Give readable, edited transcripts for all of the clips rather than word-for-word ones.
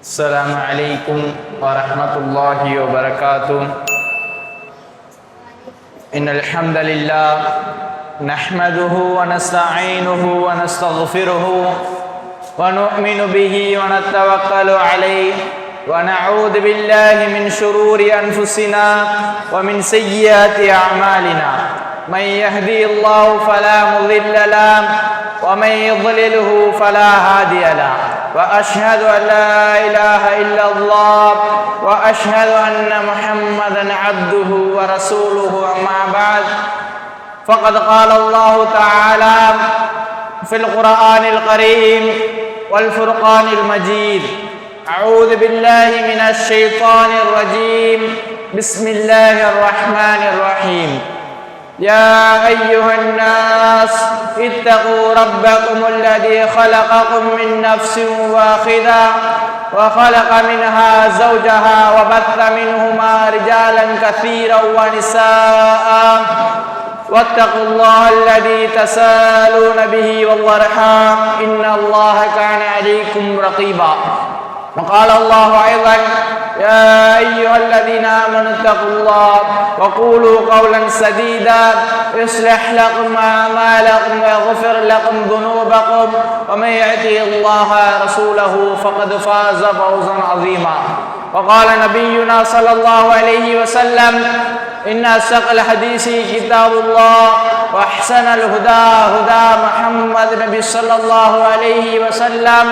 السلام عليكم ورحمة الله وبركاته. إن الحمد لله نحمده ونستعينه ونستغفره ونؤمن به ونتوكل عليه ونعوذ بالله من شرور أنفسنا ومن سيئات أعمالنا. من يهدي الله فلا مضل له ومن يضلله فلا هادي له. وأشهد أن لا إله إلا الله وأشهد أن محمدا عبده ورسوله. أما بعد فقد قال الله تعالى في القرآن الكريم والفرقان المجيد: أعوذ بالله من الشيطان الرجيم. بسم الله الرحمن الرحيم. يا أيها الناس اتقوا ربكم الذي خلقكم من نفس واحدة وخلق منها زوجها وبث منهما رجالا كثيرا ونساء واتقوا الله الذي تساءلون به والأرحام إن الله كان عليكم رقيبا. وقال الله أيضا: يا أيها الذين آمنوا اتقوا الله وقولوا قولا سديدا يصلح لكم أعمالكم ويغفر لكم ذنوبكم ومن يطع الله ورسوله فقد فاز فوزا عظيما. وقال نبينا صلى الله عليه وسلم: إن أصدق الحديث كتاب الله وأحسن الهدى هدى محمد النبي صلى الله عليه وسلم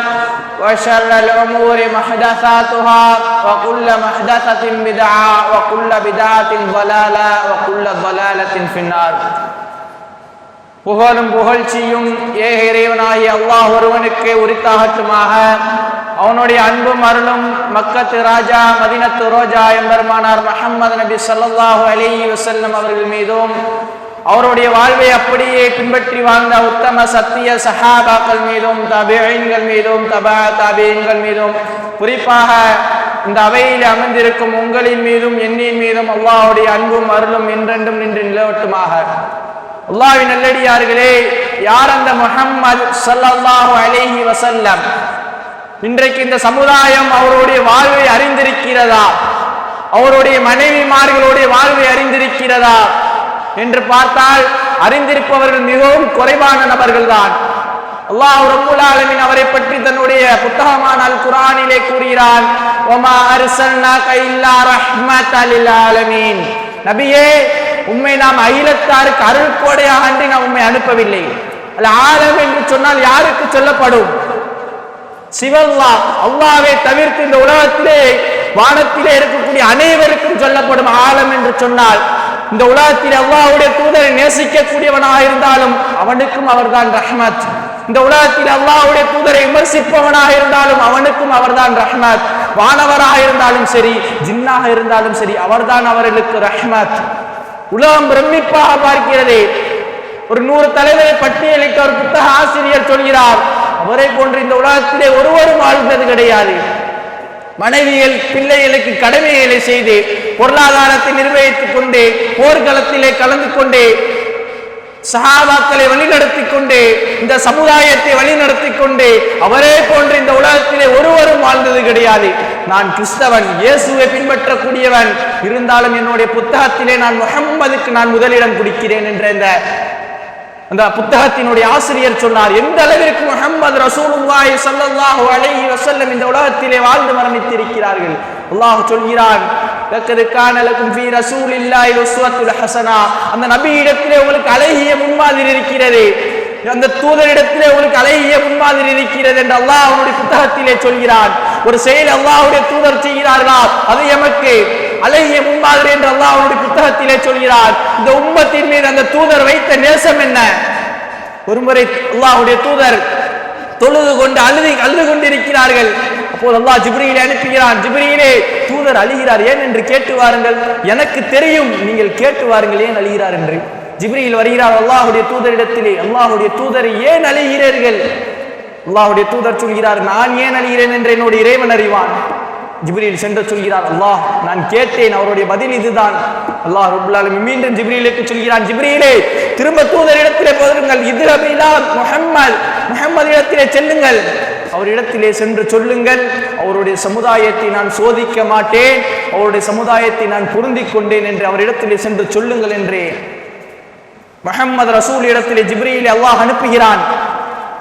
وشر الأمور محدثاتها وكل محدثة بدعة وكل بدعة ضلالة وكل ضلالة في النار. புகழும் புகழ்ச்சியும் ஏக இறைவனாகிய அல்லாஹ் ஒருவனுக்கே உரித்தாகட்டுமாக. அவனுடைய அன்பும் அருளும் மக்கத்து ராஜா மதீனத்து ரோஜா எம்பெருமானார் முஹம்மது நபி ஸல்லல்லாஹு அலைஹி வஸல்லம் அவர்கள் மீதும் அவருடைய வாழ்வை அப்படியே பின்பற்றி வாழ்ந்த உத்தம சத்திய சஹாபாக்கள் மீதும் தபீஈன்கள் மீதும் தபா தபீஈன்கள் மீதும் குறிப்பாக இந்த அவையில் அமர்ந்திருக்கும் உங்களின் மீதும் என்னின் மீதும் அல்லாஹ்வுடைய அன்பும் அருளும் என்றென்றும் நின்று நிலவட்டுமாக. அல்லாஹ்வின் நல்லடியார்களே, யார் அந்த முஹம்மது ஸல்லல்லாஹு அலைஹி வஸல்லம்? இன்றைக்கு இந்த சமுதாயம் அவருடைய வாழ்வை அறிந்திருக்கிறதா? அவருடைய மனைவிமார்களுடைய வாழ்வை அறிந்திருக்கிறதா என்று பார்த்தால் அறிந்திருப்பவர்கள் மிகவும் குறைவான நபர்கள் தான். அல்லாஹ் ரப்பல் ஆலமீன் அவரை பற்றி தன்னுடைய புத்தகமான அல் குர்ஆனிலே கூறுகிறான்: வமா அர்ஸல்னாக இல்லா ரஹ்மத்தல் லில் ஆலமீன். நபியே, உம்மை நாம் அகிலத்தாருக்கு அருள் கோடையாக அன்றி நாம் உம்மை அனுப்பவில்லை. அல் ஆலம் என்று சொன்னால் யாருக்கு சொல்லப்படும்? சிவல்லா, அல்லாஹ்வை தவிர்த்து இந்த உலகத்திலே வானத்திலே இருக்கக்கூடிய அனைவருக்கும் சொல்லப்படும். ஆலம் என்று சொன்னால் இந்த உலகத்தில் அல்லாஹ்வுடைய தூதரை நேசிக்கக்கூடியவனாக இருந்தாலும் அவனுக்கும் அவர்தான் ரஹ்மத். இந்த உலகத்தில் அல்லாஹ்வுடைய தூதரை விமர்சிப்பவனாக இருந்தாலும் அவனுக்கும் அவர்தான் ரஹ்மத். வானவராக இருந்தாலும் சரி, ஜின்னாக இருந்தாலும் சரி, அவர்தான் அவர்களுக்கு ரஹ்மத். உலகம் பிரமிப்பாக பார்க்கிறது. ஒரு 100 தலைவரை பட்டியலிட்ட ஒரு புத்தக ஆசிரியர் சொல்கிறார், அவரை போன்று இந்த உலகத்திலே ஒருவரும் வாழ்ந்தது கிடையாது. மனைவிகள் பிள்ளைகளுக்கு கடமைகளை செய்து பொருளாதாரத்தை நிர்வகித்துக் கொண்டு போர்க்களத்திலே கலந்து கொண்டு சஹாபாக்களை வழிநடத்தி கொண்டு இந்த சமுதாயத்தை வழிநடத்தி கொண்டு அவரே போன்று இந்த உலகத்திலே ஒருவரும் வாழ்ந்தது கிடையாது. நான் கிறிஸ்தவன், இயேசுவை பின்பற்றக்கூடியவன், இருந்தாலும் என்னுடைய புத்தகத்திலே நான் முஹம்மதுக்கு நான் முதலிடம் கொடுக்கிறேன் என்ற அந்த புத்தகத்தினுடைய ஆசிரியர் சொன்னார். எந்த அளவிற்கு முஹம்மது ரசூலுல்லாஹி ஸல்லல்லாஹு அலைஹி வஸல்லம் இந்த உலகத்திலே வாழ்ந்து மரணித்திருக்கிறார்கள். அல்லாஹ் சொல்கிறான்: லக்கத் கான லகும் ஃபீ ரசூலில்லாஹி உஸ்வத்துல் ஹஸனா. அந்த நபியிடத்திலே உங்களுக்கு அழகிய முன்மாதிரி இருக்கிறது, அந்த தூதரிடத்திலே உங்களுக்கு அழகிய முன்மாதிரி இருக்கிறது என்று அல்லாஹ் அவனுடைய புத்தகத்திலே சொல்கிறான். ஒரு செயல் அல்லாஹ்வுடைய தூதர் செய்கிறார்களா, அது எமக்கு அழகிய முன்மாதிரி என்று அல்லாஹ் அவனுடைய புத்தகத்திலே சொல்கிறார். இந்த உம்மத்தின் மீது அந்த தூதர் வைத்த நேசம் என்ன? ஒருமுறை அல்லாஹ்வுடைய தூதர் தொழுது கொண்டு அழுது கொண்டிருக்கிறார்கள். அப்போது அல்லாஹ் ஜிப்ரீலை அனுப்புகிறான். ஜிப்ரீலே, தூதர் அழுகிறார், ஏன் என்று கேட்டு வாருங்கள். எனக்கு தெரியும், நீங்கள் கேட்டு வாருங்கள் ஏன் அழுகிறார் என்று. ஜிப்ரீல் வருகிறார் அல்லாஹ்வுடைய தூதரிடத்திலே. அல்லாஹ்வுடைய தூதர், ஏன் அழுகிறீர்கள்? அல்லாஹ்வுடைய தூதர் சொல்கிறார், நான் ஏன் அழுகிறேன் என்று என்னுடைய இறைவன் அறிவான். ஜிப்ரீல் சென்று சொல்கிறார், அல்லாஹ் நான் கேட்டேன், அவருடைய பதில் இதுதான். அல்லாஹ் ரப்பல் ஆலமீன் மீண்டும் ஜிப்ரீலுக்கு சொல்கிறான், ஜிப்ரீலே திரும்ப தூதரிடத்திலே போதுங்கள், இத்ஹப் இலா முஹம்மத், முஹம்மது இடத்திலே செல்லுங்கள். அவரிடத்திலே சென்று சொல்லுங்கள், அவருடைய சமுதாயத்தை நான் சோதிக்க மாட்டேன், அவருடைய சமுதாயத்தை நான் பொருந்திக் கொண்டேன் என்று அவரிடத்திலே சென்று சொல்லுங்கள் என்று முஹம்மது ரசூல் இடத்திலே ஜிப்ரீலை அல்லாஹ் அனுப்புகிறான்.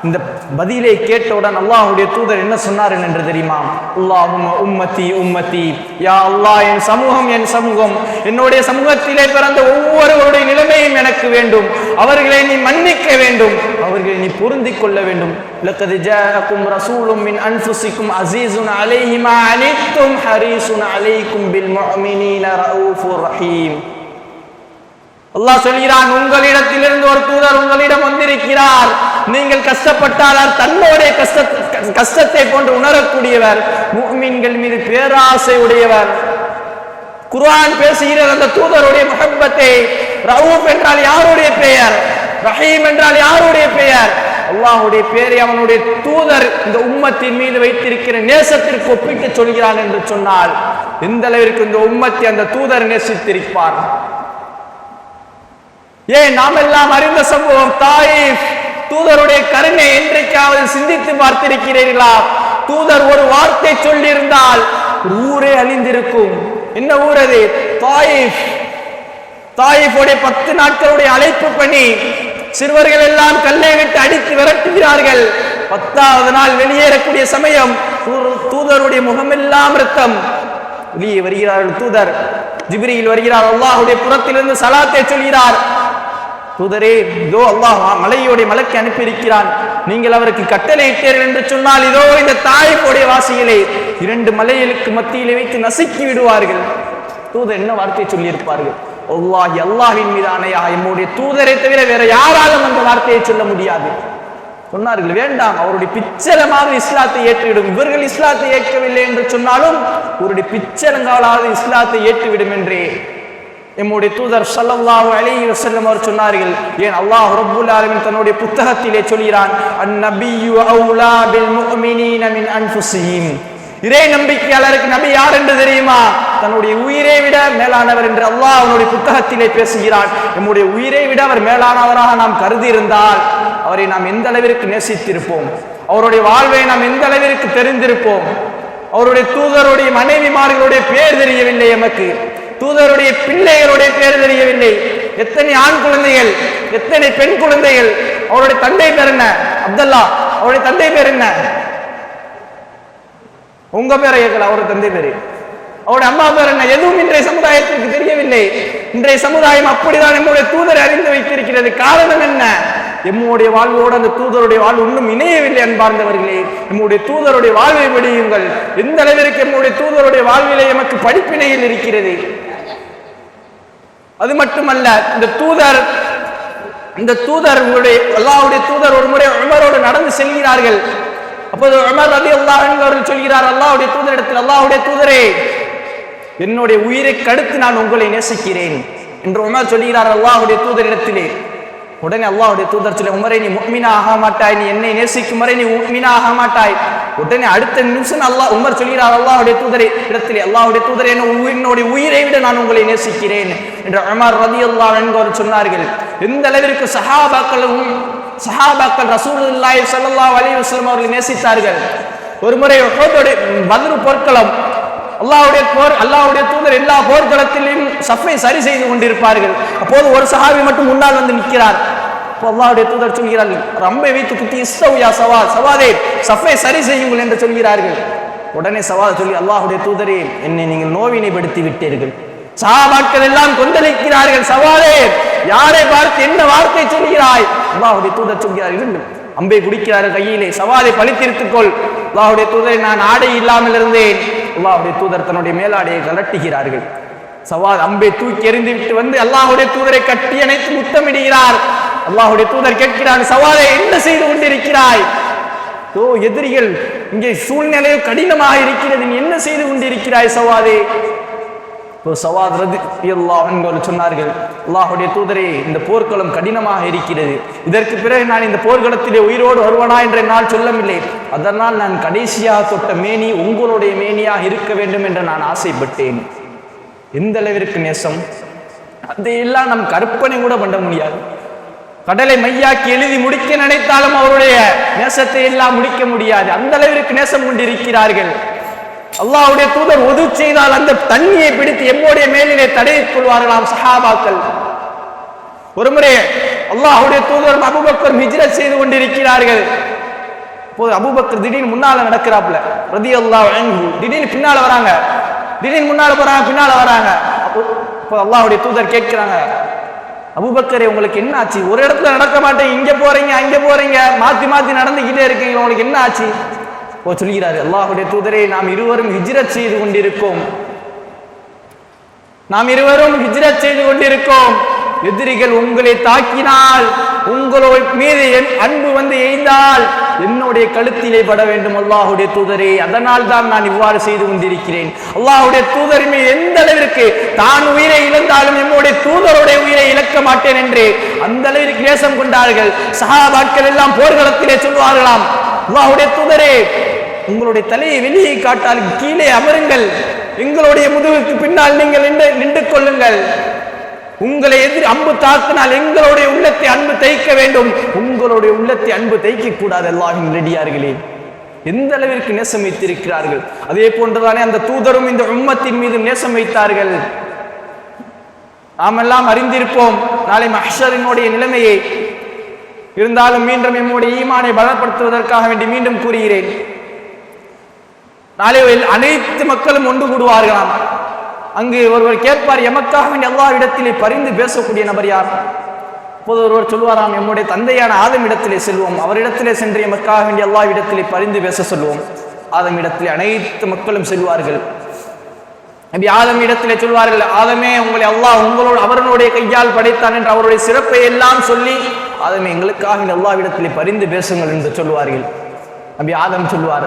இந்த பதிலை கேட்டவுடன் அல்லாஹ்வுடைய தூதர் என்ன சொன்னார்கள் என்று தெரியுமா? அல்லாஹும்ம உம்மத்தி உம்மத்தி, யா அல்லாஹ் என் சமூகம் என் சமூகம், என்னுடைய சமூகத்திலே பிறந்த ஒவ்வொருவருடைய நிலைமையும் எனக்கு வேண்டும், அவர்களை நீ மன்னிக்க வேண்டும், அவர்களை நீ பொருந்திக் கொள்ள வேண்டும். லக்கத் ஜாஅக்கும் ரசூலும் மின் அன்ஃபுசிக்கும் அஸீஸுன் அலைஹி மா அனித்தும் ஹரீஸுன் அலைக்கும் பில் முஃமினீன ரഊஃபுர் ரஹீம். அல்லாஹ் சொல்கிறான், உங்களிடத்திலிருந்து ஒரு தூதர் உங்களிடம் வந்திருக்கிறார், நீங்கள் கஷ்டப்பட்டால் தன்னுடைய கஷ்டத்தை போன்று உணரக்கூடியவர், முஃமின்கள் மீது பேராசை உடையவர். குர்ஆன் பேசுகிற அந்த தூதருடைய முஹப்பத்தை, ரഊஃப் என்றால் யாருடைய பெயர், ரஹீம் என்றால் யாருடைய பெயர், அல்லாஹ்வுடைய பெயரை அவனுடைய தூதர் இந்த உம்மத்தின் மீது வைத்திருக்கிற நேசத்திற்கு ஒப்பிட்டு சொல்கிறான் என்று சொன்னால் எந்த அளவிற்கு இந்த உம்மத்தை அந்த தூதர் நேசித்திருப்பார். ஏன் நாம் எல்லாம் அறிந்த சம்பவம் தாயிஃப். தூதருடைய கருணை என்றைக்காவது சிந்தித்து பார்த்திருக்கிறீர்களா? தூதர் ஒரு வார்த்தை சொல்லியிருந்தால் ஊரே அழிந்திருக்கும். என்ன ஊர் அது? தாயிஃப். தாயிஃபுடைய 10 நாட்களுடைய அழைப்பு பணி, சிறுவர்கள் எல்லாம் கல்லை விட்டு அடித்து விரட்டுகிறார்கள். 10வது நாள் வெளியேறக்கூடிய சமயம் தூதருடைய முகமெல்லாம் இரத்தம். வெளியே வருகிறார்கள் தூதர். ஜிப்ரீல் வருகிறார், அல்லாஹ்வுடைய புறத்திலிருந்து சலாத்தை சொல்கிறார். தூதரே, இதோ அல்லாஹ் மலையோடைய மலக்கை அனுப்பியிருக்கிறான், நீங்கள் அவருக்கு கட்டளையிட்டீர்கள் என்று சொன்னால் இதோ இந்த தாயிஃபுடைய வாசிகளை 2 மலைகளுக்கு மத்தியிலே வைத்து நசுக்கி விடுவார்கள். தூதர் என்ன வார்த்தை சொல்லியிருப்பார்கள்? அல்லாஹ், அல்லாஹ்வின் மீது ஆணையாக எம்முடைய தூதரை தவிர வேற யாராலும் அந்த வார்த்தையை சொல்ல முடியாது. சொன்னார்கள், வேண்டாம், அவருடைய பிச்சலமாக இஸ்லாத்தை ஏற்றுவிடும். இவர்கள் இஸ்லாத்தை ஏற்கவில்லை என்று சொன்னாலும் அவருடைய பிச்சலங்களாவது இஸ்லாத்தை ஏற்றுவிடும் என்றே எம்முடைய தூதர் ஸல்லல்லாஹு அலைஹி வஸல்லம் அவர் சொன்னார்கள். ஏன் அல்லாஹ் ரப்புல் ஆலமீன் தன்னுடைய புத்தகத்திலே சொல்கிறான், அன்-நபிய்யு அவுலா பில் முஃமினீன மின் அன்ஃபுஸிஹிம். இறை நம்பிக்கையாளருக்கு நபி யார் என்று தெரியுமா? தன்னுடைய உயிரை விட மேலானவர் என்று அல்லாஹ் அவனுடைய புத்தகத்திலே பேசுகிறான். நம்முடைய உயிரை விட அவர் மேலானவராக நாம் கருதி இருந்தால் அவரை நாம் எந்த அளவிற்கு நேசித்திருப்போம், அவருடைய வாழ்வை நாம் எந்த அளவிற்கு தெரிந்திருப்போம். அவருடைய தூதருடைய மனைவிமார்களுடைய பேர் தெரியவில்லை எமக்கு, தூதருடைய பிள்ளைகளுடைய பேர் தெரியவில்லை. எத்தனை ஆண் குழந்தைகள், எத்தனை பெண் குழந்தைகள். அவருடைய தந்தை பேர் என்ன? அப்துல்லா. அவருடைய தந்தை பேர் என்ன? உங்க பேரை கேட்கல, அவருடைய தந்தை பேரு. அவருடைய அம்மா பேர் என்ன? எதுவும் இன்றைய சமுதாயத்திற்கு தெரியவில்லை. இன்றைய சமுதாயம் அப்படிதான் நம்முடைய தூதரை அறிந்து வைத்திருக்கிறது. காரணம் என்ன? எம்முடைய வாழ்வோடு அந்த தூதருடைய வாழ்வு இன்னும் இணையவில்லை. அன்பார்ந்தவர்களே, நம்முடைய தூதருடைய வாழ்வை படியுங்கள். எந்த அளவிற்கு நம்முடைய தூதருடைய வாழ்விலே எமக்கு படிப்பினையில் இருக்கிறது. அது மட்டுமல்ல, இந்த தூதர் அல்லாஹ்வுடைய தூதர் ஒரு முறை உமரோடு நடந்து செல்கிறார்கள். அப்போது உமர் ரலியல்லாஹு அன்ஹு அவர்கள் சொல்கிறார், அல்லாஹ்வுடைய தூதரிடத்தில், அல்லாஹ்வுடைய தூதரே, என்னுடைய உயிரை கடுத்து நான் உங்களை நேசிக்கிறேன் என்று உமர் சொல்கிறார் அல்லாஹ்வுடைய தூதரிடத்திலே. உடனே அல்லாஹ்வுடைய தூதர் சொல்ல, உமரை நீ முஃமினா ஆக மாட்டாய், நீ என்னை நேசிக்கும் வரை நீ முஃமினா ஆக மாட்டாய். உடனே அடுத்த நிமிஷம் உமர் சொல்கிறார் அல்லாஹ்வுடைய தூதரை இடத்திலே, அல்லாஹ்வுடைய தூதரை, என்னுடைய உயிரை விட நான் உங்களை நேசிக்கிறேன் என்று உமர் ரலியல்லாஹு அன்ஹு அவர்கள் சொன்னார்கள். எந்த அளவிற்கு சஹாபாக்கள் ரசூலுல்லாஹி ஸல்லல்லாஹு அலைஹி வஸல்லம் அவர்களை நேசித்தார்கள். ஒரு முறை பத்ர் போர்க்களம், அல்லாஹ்வுடைய தூதர் எல்லா போர்க்களத்திலும் சஃபை சரி செய்து கொண்டிருப்பார்கள். அப்போது ஒரு சஹாபி மட்டும் முன்னால் வந்து நிற்கிறார். அப்போ அல்லாஹ்வுடைய தூதர் சொல்கிறார்கள், ரம்பை வைத்து குத்தி இஸ்ஸவ்யா சவாதே, சஃபை சரி செய்யுங்கள் என்று சொல்கிறார்கள். உடனே சவால் சொல்லி, அல்லாஹ்வுடைய தூதரே, என்னை நீங்கள் நோவினைப்படுத்தி விட்டீர்கள். சஹாபாக்கள் எல்லாம் கொந்தளிக்கிறார்கள், சவாலே, யாரை பார்த்து என்ன வார்த்தை சொல்கிறாய்? அல்லாஹ்வுடைய தூதர் சொல்கிறார்கள், அம்பை குடிக்கிறார்கள் கையிலே, சவாலை பழித்திருத்துக்கொள். அல்லாஹ்வுடைய தூதரை, நான் ஆடை இல்லாமல் இருந்தேன். அல்லாஹ்வுடைய தூதர் தன்னுடைய மேலாடையை கலட்டுகிறார்கள். சவால் அம்பை தூக்கி எறிந்து விட்டு வந்து அல்லாஹ்வுடைய தூதரை கட்டி அணைத்து முத்தமிடுகிறார். அல்லாஹ்வுடைய தூதர் கேட்கிறார், சவாலை என்ன செய்து கொண்டிருக்கிறாய்? எதிரிகள் இங்கே சூழ்நிலை கடினமாக இருக்கிறது, நீ என்ன செய்து கொண்டிருக்கிறாய் சவாதே? சவாத் ரலியல்லாஹு அன்ஹு சொன்னார்கள், அல்லாஹ்வுடைய தூதரே, இந்த போர்க்களம் கடினமாக இருக்கிறது. இதற்கு பிறகு நான் இந்த போர்க்களத்திலே உயிரோடு வருவனா என்று நான் சொல்லவில்லை. அதனால் நான் கடைசியாக தொட்ட மேனி உங்களுடைய மேனியாக இருக்க வேண்டும் என்று நான் ஆசைப்பட்டேன். எந்த அளவிற்கு நேசம்! அதையெல்லாம் நம் கற்பனை கூட பண்ண முடியாது. கடலை மையாக்கி எழுதி முடிக்க நினைத்தாலும் அவருடைய நேசத்தை எல்லாம் முடிக்க முடியாது. அந்த அளவிற்கு நேசம் கொண்டிருக்கிறார்கள். அல்லாஹ்வுடைய தூதர் ஒது செய்தால் அந்த தண்ணியை பிடித்து எம்முடைய மேலிலே தடவிக் கொள்வார்களாம் சஹாபாக்கள். ஒருமுறை அல்லாஹ்வுடைய தூதர் அபூபக்கர் ஹிஜ்ரத் செய்து கொண்டிருக்கிறார்கள். போது அபூபக்கர் திடீர்னு முன்னால நடக்கிறாப்ல ரலியல்லாஹு அன்ஹு, திடீர்னு பின்னால வராங்க, திடீர்னு முன்னால போறாங்க, பின்னால வராங்க. அப்போ அல்லாஹ்வுடைய தூதர் கேட்கிறாங்க, அபூபக்கரே உங்களுக்கு என்ன ஆச்சு? ஒரு இடத்துல நடக்க மாட்டேங்க, இங்க போறீங்க அங்க போறீங்க, மாத்தி மாத்தி நடந்துகிட்டே இருக்கீங்க, உங்களுக்கு என்ன ஆச்சு? சொல்கிறாரு, அல்லாஹ்வுடைய தூதரே, நாம் இருவரும் ஹிஜ்ரத் செய்து கொண்டிருக்கோம், நாம் இருவரும் ஹிஜ்ரத் செய்து கொண்டிருக்கோம். எதிரிகள் உங்களை தாக்கினால், உங்களுடைய மீது என் அன்பு வந்து எய்ந்தால் என்னுடைய கழுத்திலே பட வேண்டும் அல்லாஹ்வுடைய தூதரே, அதனால் தான் நான் இவ்வாறு செய்து கொண்டிருக்கிறேன். அல்லாஹ்வுடைய தூதர் மீது எந்த அளவிற்கு தான் உயிரை இழந்தாலும் என்னுடைய தூதருடைய உயிரை இழக்க மாட்டேன் என்று அந்த அளவிற்கு நேசம் கொண்டார்கள். சஹாபாக்கள் எல்லாம் போர்க்களத்திலே சொல்வார்களாம், அல்லாஹ்வுடைய தூதரே, உங்களுடைய தலையை வெளியே காட்டால் கீழே அமருங்கள், எங்களுடைய முதுகுக்கு பின்னால் நீங்கள் நின்று கொள்ளுங்கள், உங்களை எதிர் அம்பு தாக்கினால் எங்களுடைய உள்ளத்தை அன்பு தைக்க வேண்டும், உங்களுடைய உள்ளத்தை அன்பு தைக்க கூடாது. அல்லாஹ்வின் நல்லடியார்களே, எந்த அளவிற்கு நேசம் வைத்திருக்கிறார்கள். அதே போன்றுதானே அந்த தூதரும் இந்த உம்மத்தின் மீது நேசம் வைத்தார்கள். நாம் எல்லாம் அறிந்திருப்போம் நாளை மஹ்ஷரினுடைய நிலைமையை. இருந்தாலும் மீண்டும் நம்முடைய ஈமானை பலப்படுத்துவதற்காக வேண்டி மீண்டும் கூறுகிறேன், நாளை அனைத்து மக்களும் ஒன்று கூடுவார்களாம். அங்கு ஒருவர் கேட்பார், எமக்காக வேண்டிய அல்லாஹ்விடத்திலே பரிந்து பேசக்கூடிய நபர் யார்? அப்போது ஒருவர் சொல்வாராம், நம்முடைய தந்தையான ஆதம் இடத்திலே செல்வோம், அவரிடத்திலே சென்று எமக்காக வேண்டிய அல்லாஹ்விடத்திலே பரிந்து பேச சொல்வோம். ஆதம் இடத்திலே அனைத்து மக்களும் செல்வார்கள். நபி ஆதம் இடத்திலே சொல்வார்கள், ஆதமே, உங்களை அல்லாஹ் உங்களோடு அவர்களுடைய கையால் படைத்தான் என்று அவருடைய சிறப்பை எல்லாம் சொல்லி, ஆதமே, எங்களுக்காக வேண்டிய அல்லாஹ்விடத்திலே பரிந்து பேசுங்கள் என்று சொல்வார்கள். நபி ஆதம் சொல்வார்,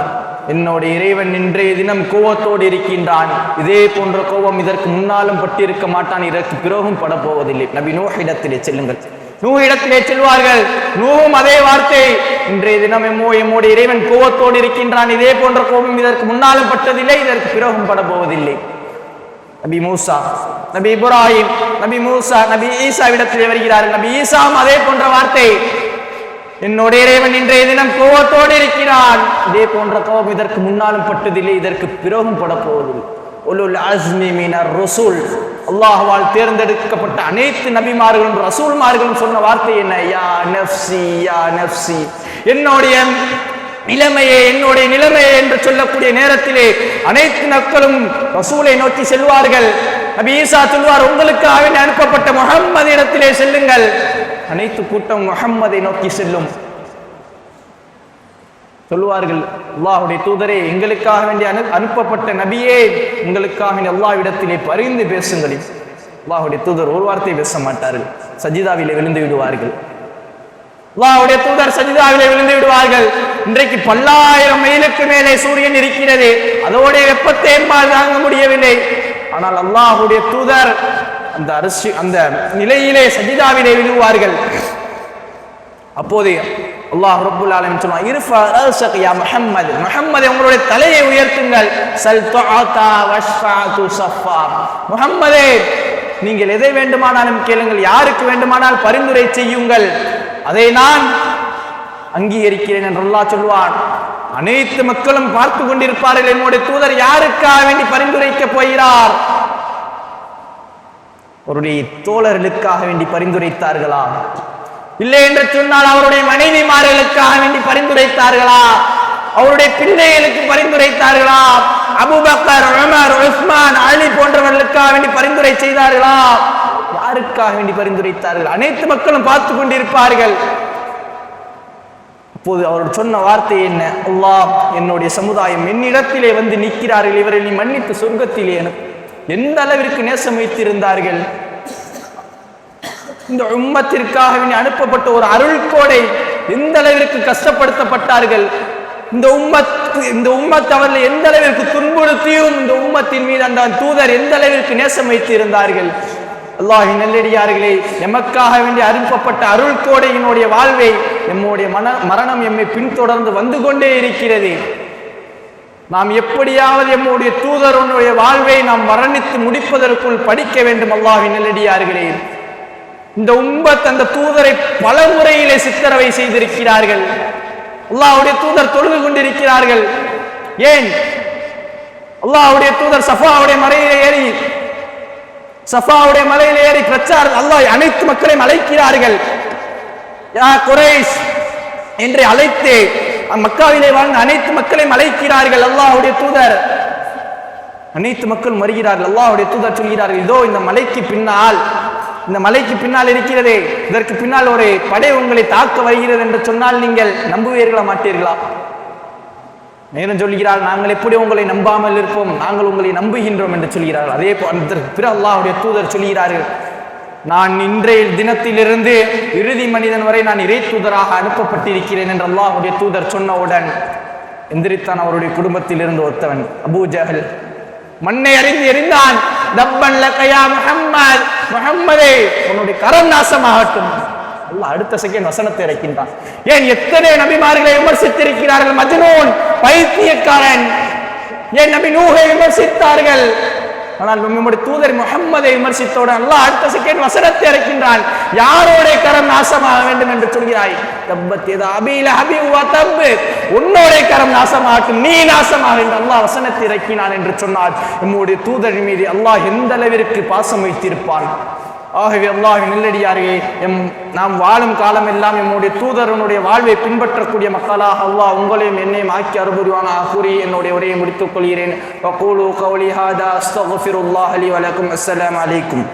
என்னுடைய இறைவன் இன்றைய தினம் கோபத்தோடு இருக்கின்றான், இதே போன்ற கோபம் இதற்கு முன்னாலும் பட்டிருக்க மாட்டான், இதற்கு பிறகும் பட போவதில்லை. நபி நூஹ் இடத்திலே செல்லுங்கள். நூஹ் இடத்திலே செல்வார்கள். நூஹும் அதே வார்த்தை, இன்றைய தினம் எம்முடைய இறைவன் கோபத்தோடு இருக்கின்றான், இதே போன்ற கோபம் இதற்கு முன்னாலும் பட்டதில்லை, இதற்கு பிறகும் பட போவதில்லை. நபி மூசா, நபி இப்ராஹிம், நபி மூசா, நபி ஈசா இடத்திலே வருகிறார்கள். நபி ஈசாவும் அதே போன்ற வார்த்தை, என்னுடைய இறைவன் இன்றைய தினம் கோபத்தோடு இருக்கிறான், இதே போன்ற கோபம் இதற்கு முன்னாலும் பட்டதில்லை, இதற்கு பிறகும் பட போவதில்லை. உலுல் அஸ்மி மினர் ரசூல், அல்லாஹ்வால் தேர்ந்தெடுக்கப்பட்ட அனைத்து நபிமார்களும் ரசூல்மார்களும் சொன்ன வார்த்தை என்ன? யா நஃப்ஸி யா நஃப்ஸி, என்னுடைய நிலைமையே என்னுடைய நிலைமையே என்று சொல்லக்கூடிய நேரத்திலே அனைத்து மக்களும் ரசூலை நோக்கி செல்வார்கள். நபி ஈசா சொல்வார், உங்களுக்காக அனுப்பப்பட்ட முஹம்மது இடத்திலே செல்லுங்கள். அனைத்து கூட்டம் முஹம்மதை நோக்கி செல்லும். சொல்லுவார்கள், அல்லாஹ்வுடைய தூதரே, எங்களுக்காக வேண்டி அனுப்பப்பட்ட நபியே, உங்களுக்காக அல்லாஹ்விடத்திலே பரிந்து பேசுங்கள். அல்லாஹ்வுடைய தூதர் ஒரு வார்த்தை பேச மாட்டார்கள், சஜிதாவிலே விழுந்து விடுவார்கள். அல்லாஹ்வுடைய தூதர் சஜிதாவிலே விழுந்து விடுவார்கள். இன்றைக்கு 1000 மைலுக்கு மேலே சூரியன் இருக்கிறது, அதோடைய வெப்பத்தை எம்மால் தாங்க முடியவில்லை. ஆனால் அல்லாஹ்வுடைய தூதர் அந்த நிலையிலே சஜிதாவிலே விழுவார்கள். அப்போது அல்லாஹ் ரப்புல் ஆலமீன் சொல்வான், இர்ஃபா ரஸக யா முஹம்மது, முஹம்மதே, உங்களுடைய தலையை உயர்த்துங்கள். சல் துஅதா வஷ்ஃபா துஸஃபா, முஹம்மதே, நீங்கள் எதை வேண்டுமானாலும் கேளுங்கள், யாருக்கு வேண்டுமானால் பரிந்துரை செய்யுங்கள், அதை நான் அங்கீகரிக்கிறேன் என்று அல்லாஹ் சொல்வான். அனைத்து மக்களும் பார்த்து கொண்டிருப்பார்கள், என்னுடைய தூதர் யாருக்காக வேண்டி பரிந்துரைக்க போகிறார்? அவருடைய தோழர்களுக்காக வேண்டி பரிந்துரைத்தார்களா? இல்லை என்று சொன்னால் அவருடைய மனைவிமார்களுக்காக வேண்டி பரிந்துரைத்தார்களா? அவருடைய பிள்ளைகளுக்கு பரிந்துரைத்தார்களா? அபூபக்கர், உமர், உஸ்மான், அலி போன்றவர்களுக்காக வேண்டி பரிந்துரை செய்தார்களா? யாருக்காக வேண்டி பரிந்துரைத்தார்கள்? அனைத்து மக்களும் பார்த்து கொண்டிருப்பார்கள். அப்போது அவர் சொன்ன வார்த்தை என்ன? அல்லாஹ், என்னுடைய சமுதாயம் என்னிடத்திலே வந்து நிற்கிறார்கள், இவரை நீ மன்னித்து சொர்க்கத்திலே எந்த அளவிற்கு நேசம் வைத்திருந்தார்கள். இந்த உம்மத்திற்காக அனுப்பப்பட்ட ஒரு அருள்கோடை எந்த அளவிற்கு கஷ்டப்படுத்தப்பட்டார்கள். இந்த உம்மத் அவர்கள் எந்த அளவிற்கு துன்புறுத்தியும் இந்த உம்மத்தின் மீது அந்த தூதர் எந்த அளவிற்கு நேசம் வைத்திருந்தார்கள். அல்லாஹ்வின் நல்லடியார்களே, எமக்காக வேண்டி அனுப்பப்பட்ட அருள்கோடையினுடைய வாழ்வை நம்முடைய மரணம் எம்மை பின்தொடர்ந்து வந்து கொண்டே இருக்கிறது. நாம் எப்படியாவது நம்முடைய தூதருடைய வாழ்வை நாம் மரணித்து முடிப்பதற்குள் படிக்க வேண்டும். அல்லாஹ்வின் நல்லடியார்களே, இந்த உம்மத் அந்த தூதரை பல முறையிலே சித்திரவை செய்திருக்கிறார்கள். அல்லாஹ்வுடைய தூதர் தொழுது கொண்டிருக்கிறார்கள். ஏன் அல்லாஹ்வுடைய தூதர் சஃபாவுடைய மலையிலே ஏறி பிரச்சாரம் அல்லாஹ் அனைத்து மக்களையும் அழைக்கிறார்கள். யா குரைஷ் என்று அழைத்து மக்காவிலே வாழ்ந்த அனைத்து மக்களையும் அழைக்கிறார்கள். அல்லாஹ்வுடைய தூதர் அனைத்து மக்களும் வருகிறார்கள். அல்லாஹ்வுடைய தூதர் சொல்கிறார்கள், இதோ இந்த மலைக்கு பின்னால் இருக்கிறதே, இதற்கு பின்னால் ஒரு படை உங்களை தாக்க வருகிறது என்று சொன்னால் நீங்கள் நம்புவீர்களா மாட்டீர்களா? நேரம் சொல்கிறார், நாங்கள் எப்படி உங்களை நம்பாமல் இருப்போம், நாங்கள் உங்களை நம்புகின்றோம் என்று சொல்கிறார்கள். அதே பிற அல்லாஹ்வுடைய தூதர் சொல்கிறார்கள், நான் இன்றைய தினத்திலிருந்து இறுதி மனிதன் வரை நான் இறை தூதராக அனுப்பப்பட்டிருக்கிறேன் என்று அல்லாஹ்வுடைய தூதர் சொன்னவுடன் எந்திரித்தான் அவருடைய குடும்பத்தில் இருந்து ஒருத்தவன், அபூ ஜஹல். மண்ணை அறிந்து எறிந்தான். தப்பன் லகயா முஹம்மத், முஹம்மதே உன்னுடைய கரம் நாசமாகட்டும். அல்லாஹ் அடுத்த செகண்ட் வசனத்தை இறக்கின்றான். ஏன் எத்தனை நபிமார்களை விமர்சித்திருக்கிறார்கள், மஜ்னூன் பைத்தியக்காரன். ஏன் நபி நூஹை விமர்சித்தார்கள், ஆனால் நம்முடைய தூதர் முஹம்மதை விமர்சித்தவுடன் அல்லாஹ் அடுத்த செகண்ட் வசனத்தை இறக்கின்றான். யாரோட கரம் நாசமாக வேண்டும் என்று சொல்கிறாய்? தப்பத் யதா அபீ லஹபின் வ தப், உன்னோட கரம் நாசமாகட்டும், நீ நாசமாக என்று அல்லாஹ் வசனத்தை இறக்கினான் என்று சொன்னார். நம்முடைய தூதர் மீது அல்லாஹ் எந்த அளவிற்கு பாசம் வைத்திருப்பான். ஆகவே அல்லாஹ்வின் நல்லடியார்களே, நாம் வாழும் காலம் எல்லாம் நம்முடைய தூதரனுடைய வாழ்வை பின்பற்றக்கூடிய மக்களாக அல்லாஹ் உங்களையும் என்னையும் ஆக்கி அருள்புரிவானாக கூறி என்னுடைய உரையை முடித்துக் கொள்கிறேன். வகூலு கௌலி ஹாதா அஸ்தக்ஃபிருல்லாஹ் லி வ லக்கும். அஸ்ஸலாமு அலைக்கும்.